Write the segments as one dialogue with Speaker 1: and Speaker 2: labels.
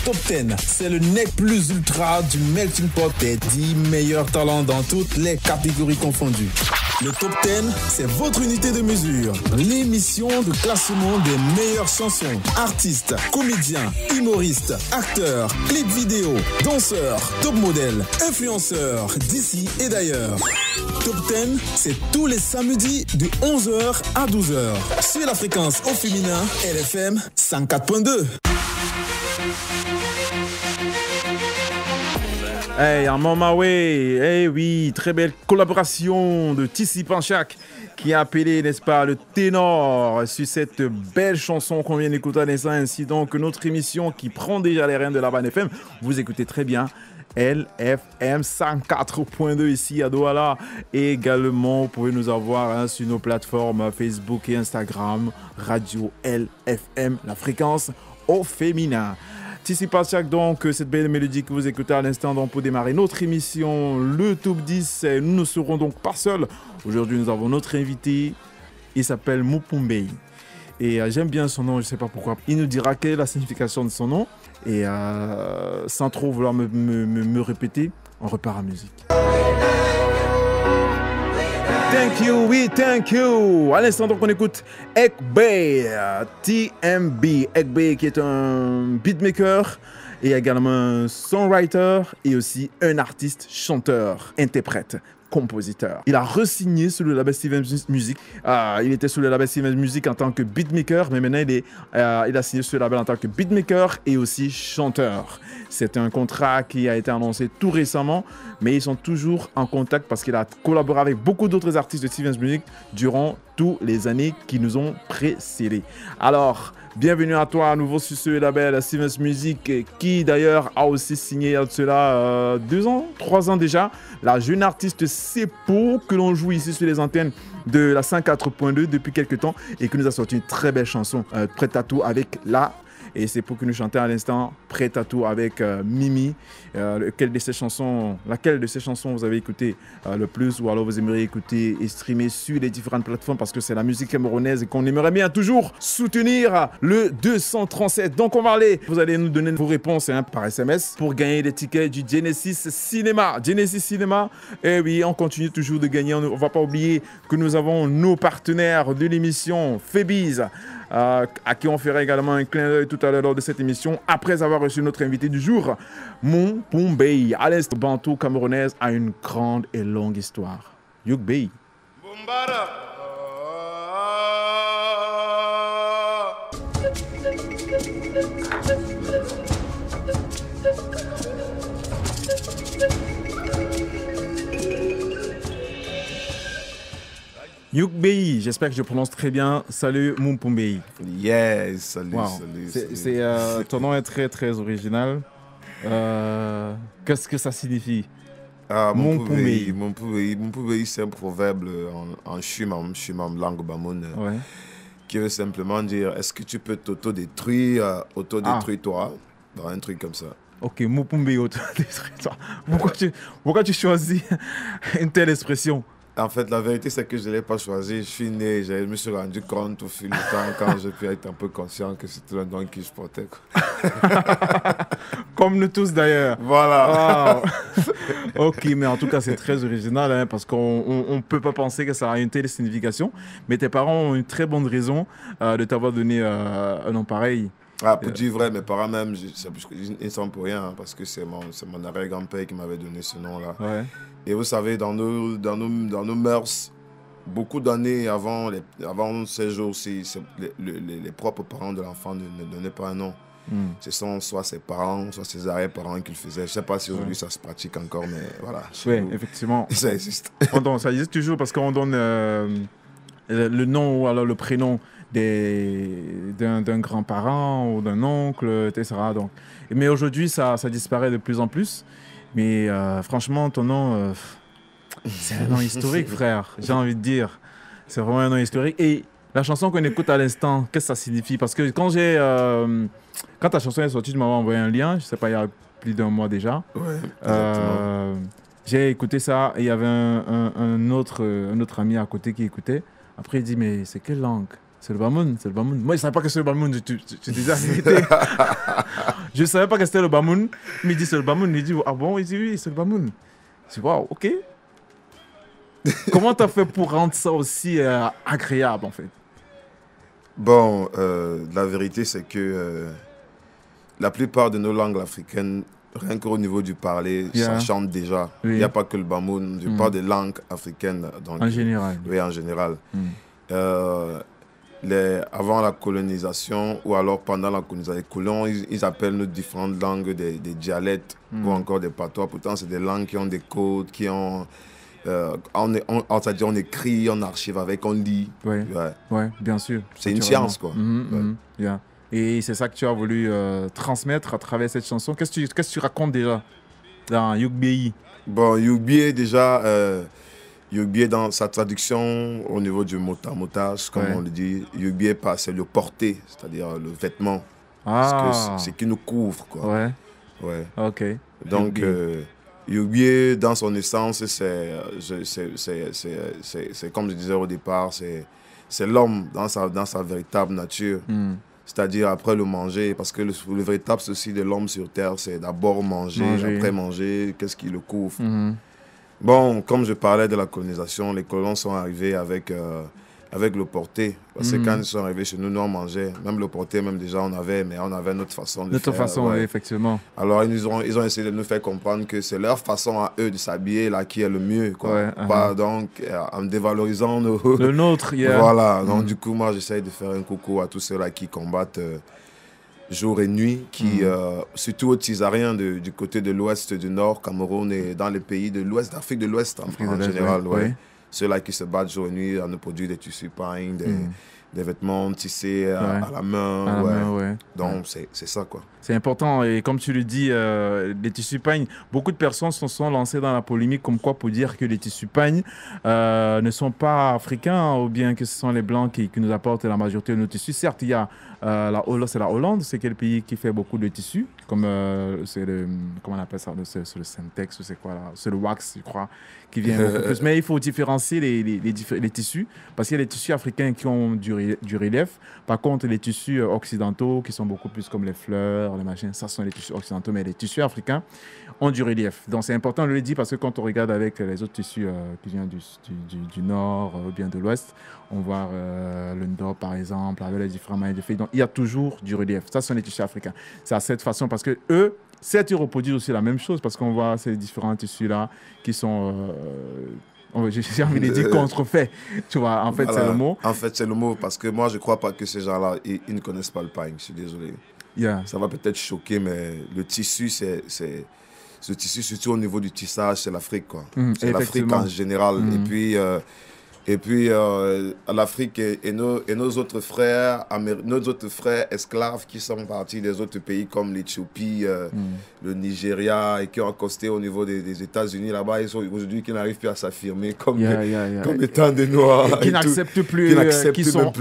Speaker 1: Top 10, c'est le nec plus ultra du melting pot des 10 meilleurs talents dans toutes les catégories confondues. Le Top 10, c'est votre unité de mesure. L'émission de classement des meilleures chansons, artistes, comédiens, humoristes, acteurs, clips vidéo, danseurs, top modèles, influenceurs d'ici et d'ailleurs. Top 10, c'est tous les samedis de 11h à 12h. Sur la fréquence au féminin, LFM 104.2.
Speaker 2: Hey, I'm on my way. Hey, oui, très belle collaboration de TC Panchak qui a appelé, n'est-ce pas, le ténor sur cette belle chanson qu'on vient d'écouter à l'instant. Ainsi donc, notre émission qui prend déjà les rênes de la bande FM. Vous écoutez très bien LFM 104.2 ici à Douala. Et également, vous pouvez nous avoir sur nos plateformes Facebook et Instagram. Radio LFM, la fréquence au féminin. TC Panchak, donc, cette belle mélodie que vous écoutez à l'instant donc, pour démarrer notre émission, le Top 10. Nous ne serons donc pas seuls. Aujourd'hui, nous avons notre invité. Il s'appelle Mupumbei. Et j'aime bien son nom, je ne sais pas pourquoi. Il nous dira quelle est la signification de son nom. Et sans trop vouloir me répéter, on repart en musique. Thank you, oui, thank you. À l'instant, donc, on écoute Ekbey, TMB. Ekbey qui est un beatmaker et également un songwriter et aussi un artiste, chanteur, interprète, compositeur. Il a re-signé sous le label Stevens Music. Il était sous le label Stevens Music en tant que beatmaker, mais maintenant il a signé sur le label en tant que beatmaker et aussi chanteur. C'est un contrat qui a été annoncé tout récemment, mais ils sont toujours en contact parce qu'il a collaboré avec beaucoup d'autres artistes de Stevens Music durant toutes les années qui nous ont précédés. Alors, bienvenue à toi à nouveau sur ce label Stevens Music qui d'ailleurs a aussi signé il y a de cela 2 ans, 3 ans déjà, la jeune artiste Seppo que l'on joue ici sur les antennes de la 104.2 depuis quelques temps et qui nous a sorti une très belle chanson, Prête à tout avec la... Et c'est pour que nous chantions à l'instant Prête à tout avec Mimi. Laquelle de ces chansons vous avez écouté le plus ou alors vous aimeriez écouter et streamer sur les différentes plateformes parce que c'est la musique camerounaise et qu'on aimerait bien toujours soutenir le 237. Donc on va aller, vous allez nous donner vos réponses par SMS pour gagner des tickets du Genesis Cinema. Genesis Cinema, et oui, on continue toujours de gagner. On ne va pas oublier que nous avons nos partenaires de l'émission, Febiz, à qui on fera également un clin d'œil tout à l'heure lors de cette émission, après avoir reçu notre invité du jour, Mupumbei. À l'instant, Bantou camerounaise a une grande et longue histoire. Yukbei. Yukbei, j'espère que je prononce très bien. Salut Mupumbei.
Speaker 3: Yes, salut,
Speaker 2: Wow.
Speaker 3: salut.
Speaker 2: Ton nom est très très original. Qu'est-ce que ça signifie?
Speaker 3: Mupumbei, c'est un proverbe en Shimam, langue bamoune,
Speaker 2: Ouais.
Speaker 3: qui veut simplement dire est-ce que tu peux t'autodétruire, toi, dans un truc comme ça.
Speaker 2: Ok, Mupumbei, autodétruire. Pourquoi tu choisis une telle expression?
Speaker 3: En fait, la vérité, c'est que je ne l'ai pas choisi. Je suis né, je me suis rendu compte au fil du temps, quand j'ai pu être un peu conscient que c'était un don que je portais.
Speaker 2: Comme nous tous d'ailleurs.
Speaker 3: Voilà.
Speaker 2: Wow. Ok, mais en tout cas, c'est très original parce qu'on ne peut pas penser que ça a une telle signification. Mais tes parents ont une très bonne raison de t'avoir donné un nom pareil.
Speaker 3: Pour dire vrai, mes parents même, ils ne sont pour rien parce que c'est mon arrière-grand-père qui m'avait donné ce nom-là.
Speaker 2: Ouais.
Speaker 3: Et vous savez, dans nos mœurs, beaucoup d'années avant ces jours-ci, les propres parents de l'enfant ne donnaient pas un nom. Ce sont soit ses parents, soit ses arrière-parents qui le faisaient. Je ne sais pas si aujourd'hui ça se pratique encore, mais voilà.
Speaker 2: Oui, effectivement.
Speaker 3: Ça existe.
Speaker 2: Ça existe toujours parce qu'on donne le nom ou alors le prénom d'un grand-parent ou d'un oncle, etc. Donc, mais aujourd'hui, ça disparaît de plus en plus. Mais franchement, ton nom, c'est un nom historique, frère. J'ai envie de dire. C'est vraiment un nom historique. Et la chanson qu'on écoute à l'instant, qu'est-ce que ça signifie? Parce que quand ta chanson est sortie, tu m'avais envoyé un lien. Je ne sais pas, il y a plus d'1 mois déjà.
Speaker 3: Ouais, exactement.
Speaker 2: J'ai écouté ça et il y avait un autre ami à côté qui écoutait. Après, il dit, mais c'est quelle langue? C'est le Bamoun, c'est le Bamoun. Moi, je ne savais pas que c'était le Bamoun, tu disais la vérité. Je ne savais pas que c'était le Bamoun. Il me dit c'est le Bamoun. Il dit ah bon? Il dit oui, c'est le Bamoun. Je dis waouh, ok. Comment tu as fait pour rendre ça aussi agréable en fait?
Speaker 3: Bon, la vérité, c'est que la plupart de nos langues africaines, rien qu'au niveau du parler, ça chante déjà. Il n'y a pas que le Bamoun, je parle des langues africaines. Donc,
Speaker 2: en général.
Speaker 3: Oui, en général. Avant la colonisation ou alors pendant la colonisation, les colons, ils appellent nos différentes langues des dialectes ou encore des patois. Pourtant, c'est des langues qui ont des codes, qui ont... c'est-à-dire on écrit, on archive avec, on lit.
Speaker 2: Oui, ouais, bien sûr.
Speaker 3: C'est une science, quoi.
Speaker 2: Yeah. Et c'est ça que tu as voulu transmettre à travers cette chanson. Qu'est-ce que tu racontes déjà dans Yougbié?
Speaker 3: Bon, Yougbié, déjà... Yougbié, dans sa traduction au niveau du motage, comme on le dit, Yougbié, c'est le porté, c'est-à-dire le vêtement. Parce que c'est ce qui nous couvre, quoi. Ouais.
Speaker 2: Ok.
Speaker 3: Donc, Yougbié, dans son essence, c'est comme je disais au départ, c'est l'homme dans sa véritable nature. C'est-à-dire après le manger, parce que le véritable souci de l'homme sur Terre, c'est d'abord manger, après manger, qu'est-ce qui le couvre. Bon, comme je parlais de la colonisation, les colons sont arrivés avec le porté. Parce que quand ils sont arrivés chez nous, nous on mangeait. Même le porté, même déjà on avait, mais on avait notre façon de faire.
Speaker 2: Notre façon, oui, effectivement.
Speaker 3: Alors ils ont essayé de nous faire comprendre que c'est leur façon à eux de s'habiller là qui est le mieux, quoi. Pas donc en dévalorisant
Speaker 2: le nôtre.
Speaker 3: Voilà. Donc du coup, moi j'essaye de faire un coucou à tous ceux-là qui combattent jour et nuit, surtout aux Tisariens du côté de l'ouest, du nord, Cameroun et dans les pays de l'ouest, d'Afrique de l'Ouest en général. Ceux-là qui se battent jour et nuit à nous produire des tissus pain, des vêtements tissés à la main. Donc c'est ça, quoi.
Speaker 2: C'est important et comme tu le dis, les tissus pagne, beaucoup de personnes se sont lancées dans la polémique comme quoi pour dire que les tissus pagne ne sont pas africains ou bien que ce sont les blancs qui nous apportent la majorité de nos tissus. Certes, il y a la Hollande, c'est quel pays qui fait beaucoup de tissus, comme c'est le, comment on appelle ça, c'est le Semtex ou c'est quoi là, c'est le wax, je crois, qui vient beaucoup plus. Mais il faut différencier les tissus parce qu'il y a les tissus africains qui ont du relief. Par contre, les tissus occidentaux qui sont beaucoup plus comme les fleurs, les machins, ça sont les tissus occidentaux, mais les tissus africains ont du relief. Donc c'est important de le dire parce que quand on regarde avec les autres tissus qui viennent du nord ou bien de l'ouest, on voit le nord par exemple, avec les différents moyens de faire. Donc il y a toujours du relief. Ça sont les tissus africains. C'est à cette façon parce que eux, certes, ils reproduisent aussi la même chose parce qu'on voit ces différents tissus-là qui sont... j'ai envie de dire contrefait, tu vois, en fait c'est le mot.
Speaker 3: En fait c'est le mot parce que moi je crois pas que ces gens-là, ils ne connaissent pas le pain, je suis désolé. Ça va peut-être choquer, mais le tissu, ce tissu, surtout au niveau du tissage, c'est l'Afrique, quoi. C'est l'Afrique en général. Et puis l'Afrique et nos autres frères, esclaves qui sont partis des autres pays comme l'Éthiopie, le Nigeria et qui ont accosté au niveau des États-Unis là-bas, ils sont aujourd'hui qui n'arrivent plus à s'affirmer comme étant des Noirs.
Speaker 2: Qui n'acceptent plus, qui sont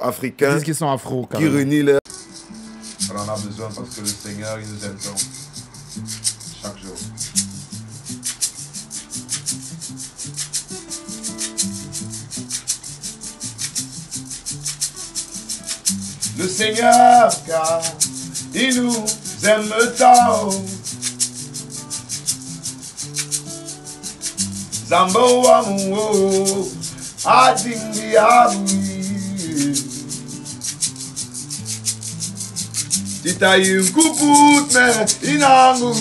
Speaker 2: africains,
Speaker 3: qui
Speaker 2: disent qu'ils sont afro.
Speaker 3: Qui renient leur... On en a besoin parce que le Seigneur, il nous aime tant. Chaque jour. Le Seigneur, car il nous aime tant. Zambo amu adingi amu. Tita yunkuput me inangu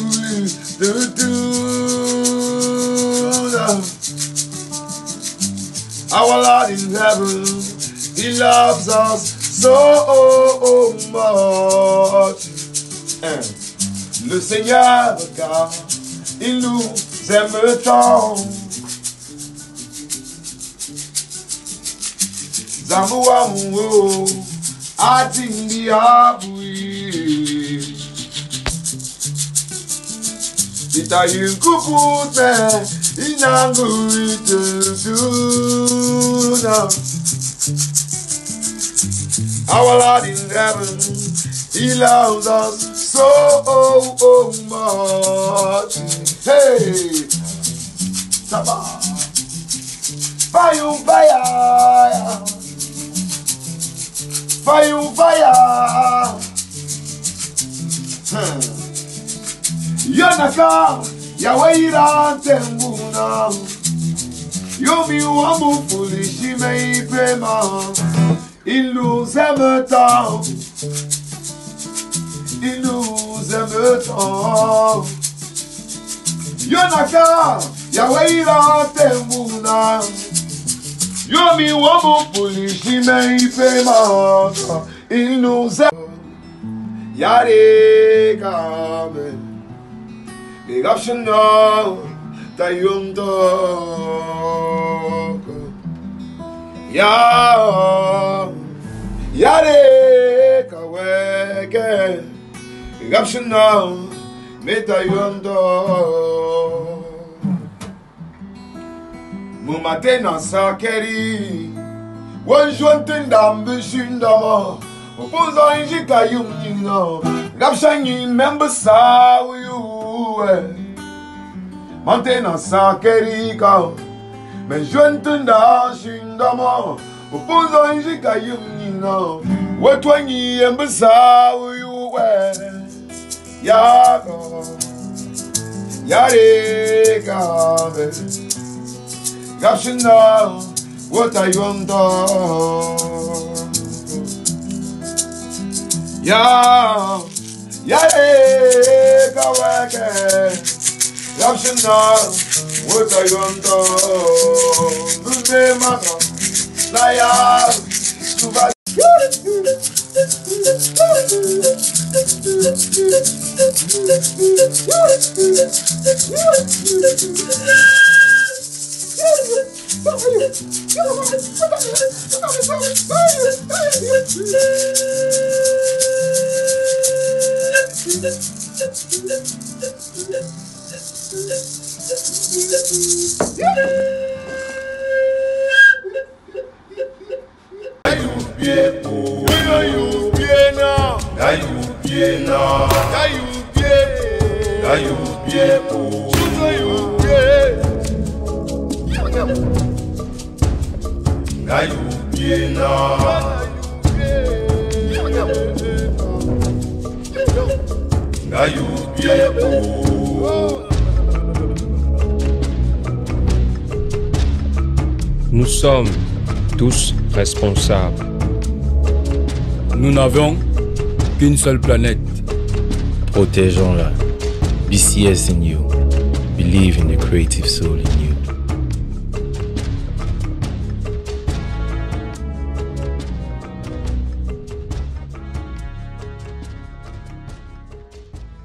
Speaker 3: Our Lord in heaven, He loves us so much. Le Seigneur, car il nous aime tant. Zambu amu adingi abui. Tita yunkuput me inangu Our Lord in heaven, He loves us so much. Hey, Saba, Bayum Baya, Fire. Yonaka, Yawaira Tembuna. Yomi Wamu Fulishi Mei Pema. Il nous aime tant. Il nous aime tant. Yonaka, Yawaira Tembuna. Yomi Wamu Fulishi Mei Pema. Il nous aime. Yare Kamen. Big option now, Tayum Dog. Yare Kaweke. Big option now, Metayum Dog. Mumatena Sakeri. One shunting dam bishindama. Opposing Jikayum Nino. Gapshangi member saw you. Mantena Sakerika. Mais je ne t'en shindama. Opposing Jikayum Nino. What when ye member saw you. Yago. Yare Gabe. Gapshina. What are you on dog? Yeah, Kawake, Yapshina, what are you on the Good Maka, Naya, Suba.
Speaker 4: Nous sommes tous responsables.
Speaker 5: Nous n'avons qu'une seule planète.
Speaker 6: Protégeons-la. BCS in you. Believe in the creative soul in you.